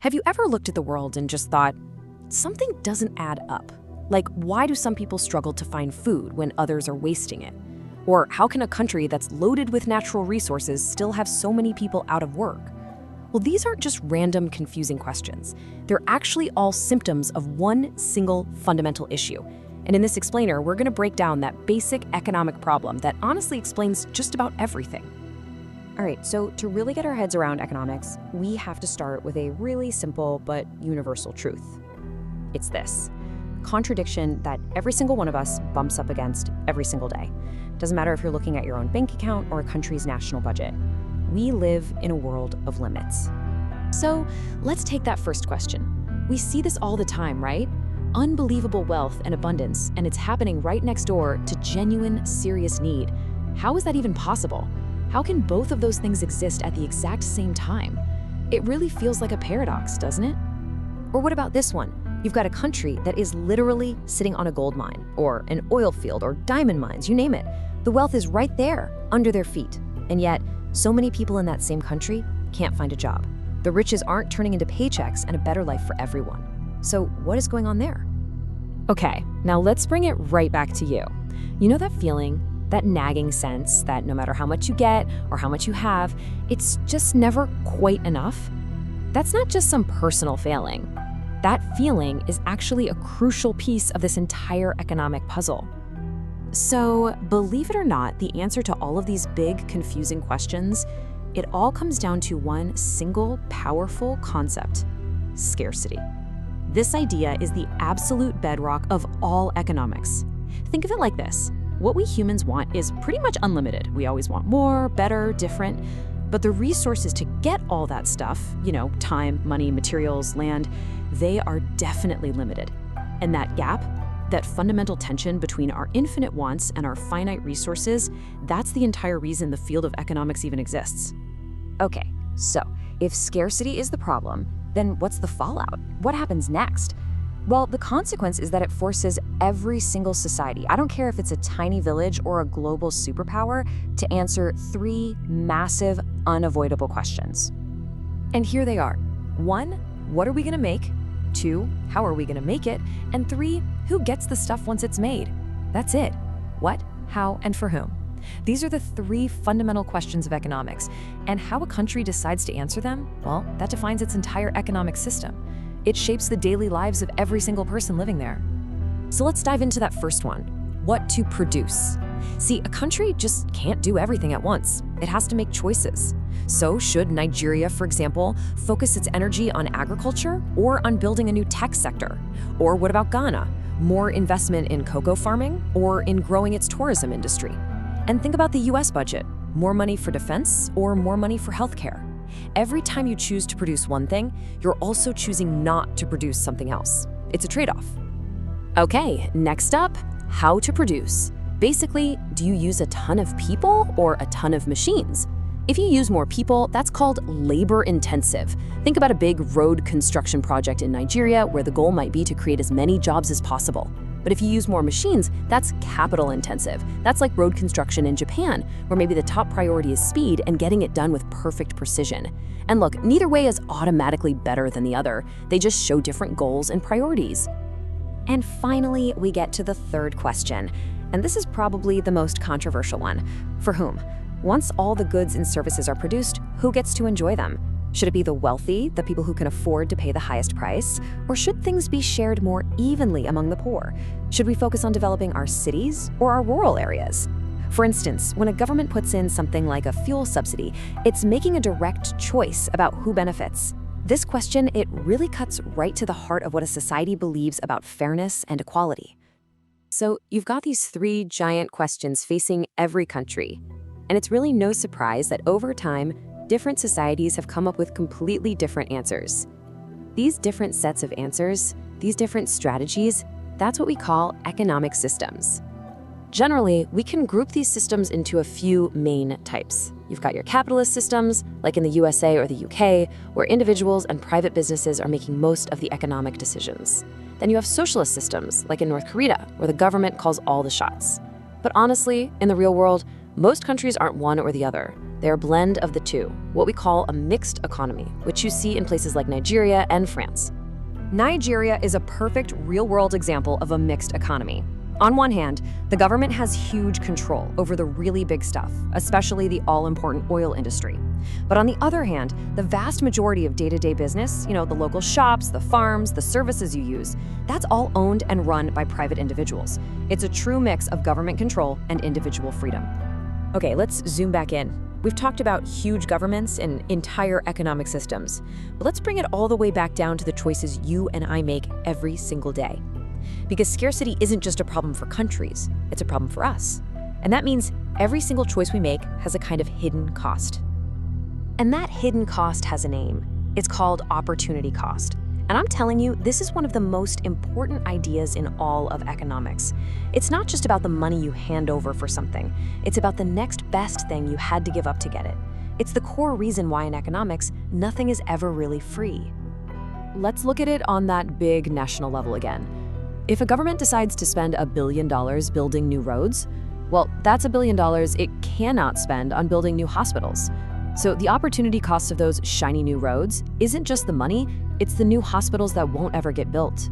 Have you ever looked at the world and just thought, something doesn't add up? Like, why do some people struggle to find food when others are wasting it? Or how can a country that's loaded with natural resources still have so many people out of work? Well, these aren't just random, confusing questions. They're actually all symptoms of one single fundamental issue. And in this explainer, we're going to break down that basic economic problem that honestly explains just about everything. All right, so to really get our heads around economics, we have to start with a really simple but universal truth. It's this contradiction that every single one of us bumps up against every single day. Doesn't matter if you're looking at your own bank account or a country's national budget. We live in a world of limits. So let's take that first question. We see this all the time, right? Unbelievable wealth and abundance, and it's happening right next door to genuine, serious need. How is that even possible? How can both of those things exist at the exact same time? It really feels like a paradox, doesn't it? Or what about this one? You've got a country that is literally sitting on a gold mine, or an oil field, or diamond mines, you name it. The wealth is right there, under their feet. And yet, so many people in that same country can't find a job. The riches aren't turning into paychecks and a better life for everyone. So what is going on there? Okay, now let's bring it right back to you. You know that feeling? That nagging sense that no matter how much you get or how much you have, it's just never quite enough? That's not just some personal failing. That feeling is actually a crucial piece of this entire economic puzzle. So, believe it or not, the answer to all of these big, confusing questions, it all comes down to one single, powerful concept: scarcity. This idea is the absolute bedrock of all economics. Think of it like this. What we humans want is pretty much unlimited. We always want more, better, different. But the resources to get all that stuff, time, money, materials, land, they are definitely limited. And that gap, that fundamental tension between our infinite wants and our finite resources, that's the entire reason the field of economics even exists. Okay, so if scarcity is the problem, then what's the fallout? What happens next? Well, the consequence is that it forces every single society, I don't care if it's a tiny village or a global superpower, to answer three massive, unavoidable questions. And here they are. 1, what are we gonna make? 2, how are we gonna make it? And 3, who gets the stuff once it's made? That's it. What, how, and for whom? These are the three fundamental questions of economics, and how a country decides to answer them, well, that defines its entire economic system. It shapes the daily lives of every single person living there. So let's dive into that first one. What to produce? See, a country just can't do everything at once. It has to make choices. So should Nigeria, for example, focus its energy on agriculture or on building a new tech sector? Or what about Ghana? More investment in cocoa farming or in growing its tourism industry? And think about the US budget. More money for defense or more money for healthcare? Every time you choose to produce one thing, you're also choosing not to produce something else. It's a trade-off. Okay, next up, how to produce. Basically, do you use a ton of people or a ton of machines? If you use more people, that's called labor-intensive. Think about a big road construction project in Nigeria where the goal might be to create as many jobs as possible. But if you use more machines, that's capital-intensive. That's like road construction in Japan, where maybe the top priority is speed and getting it done with perfect precision. And look, neither way is automatically better than the other. They just show different goals and priorities. And finally, we get to the third question. And this is probably the most controversial one. For whom? Once all the goods and services are produced, who gets to enjoy them? Should it be the wealthy, the people who can afford to pay the highest price? Or should things be shared more evenly among the poor? Should we focus on developing our cities or our rural areas? For instance, when a government puts in something like a fuel subsidy, it's making a direct choice about who benefits. This question, it really cuts right to the heart of what a society believes about fairness and equality. So you've got these three giant questions facing every country. And it's really no surprise that over time, different societies have come up with completely different answers. These different sets of answers, these different strategies, that's what we call economic systems. Generally, we can group these systems into a few main types. You've got your capitalist systems, like in the USA or the UK, where individuals and private businesses are making most of the economic decisions. Then you have socialist systems, like in North Korea, where the government calls all the shots. But honestly, in the real world, most countries aren't one or the other. They're a blend of the two, what we call a mixed economy, which you see in places like Nigeria and France. Nigeria is a perfect real-world example of a mixed economy. On one hand, the government has huge control over the really big stuff, especially the all-important oil industry. But on the other hand, the vast majority of day-to-day business, the local shops, the farms, the services you use, that's all owned and run by private individuals. It's a true mix of government control and individual freedom. Okay, let's zoom back in. We've talked about huge governments and entire economic systems, but let's bring it all the way back down to the choices you and I make every single day. Because scarcity isn't just a problem for countries, it's a problem for us. And that means every single choice we make has a kind of hidden cost. And that hidden cost has a name. It's called opportunity cost. And I'm telling you, this is one of the most important ideas in all of economics. It's not just about the money you hand over for something. It's about the next best thing you had to give up to get it. It's the core reason why in economics, nothing is ever really free. Let's look at it on that big national level again. If a government decides to spend $1 billion building new roads, well, that's $1 billion it cannot spend on building new hospitals. So the opportunity cost of those shiny new roads isn't just the money, it's the new hospitals that won't ever get built.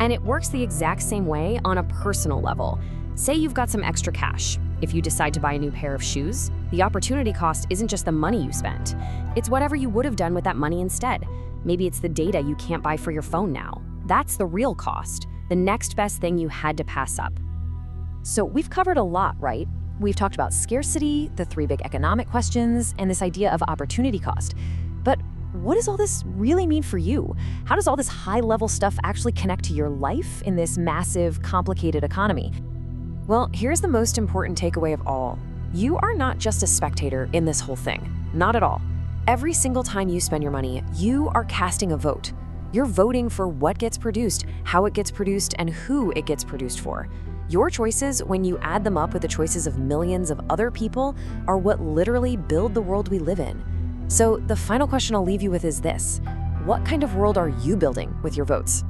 And it works the exact same way on a personal level. Say you've got some extra cash. If you decide to buy a new pair of shoes, the opportunity cost isn't just the money you spent. It's whatever you would have done with that money instead. Maybe it's the data you can't buy for your phone now. That's the real cost, the next best thing you had to pass up. So we've covered a lot, right? We've talked about scarcity, the 3 big economic questions, and this idea of opportunity cost. But what does all this really mean for you? How does all this high-level stuff actually connect to your life in this massive, complicated economy? Well, here's the most important takeaway of all. You are not just a spectator in this whole thing. Not at all. Every single time you spend your money, you are casting a vote. You're voting for what gets produced, how it gets produced, and who it gets produced for. Your choices, when you add them up with the choices of millions of other people, are what literally build the world we live in. So the final question I'll leave you with is this: what kind of world are you building with your votes?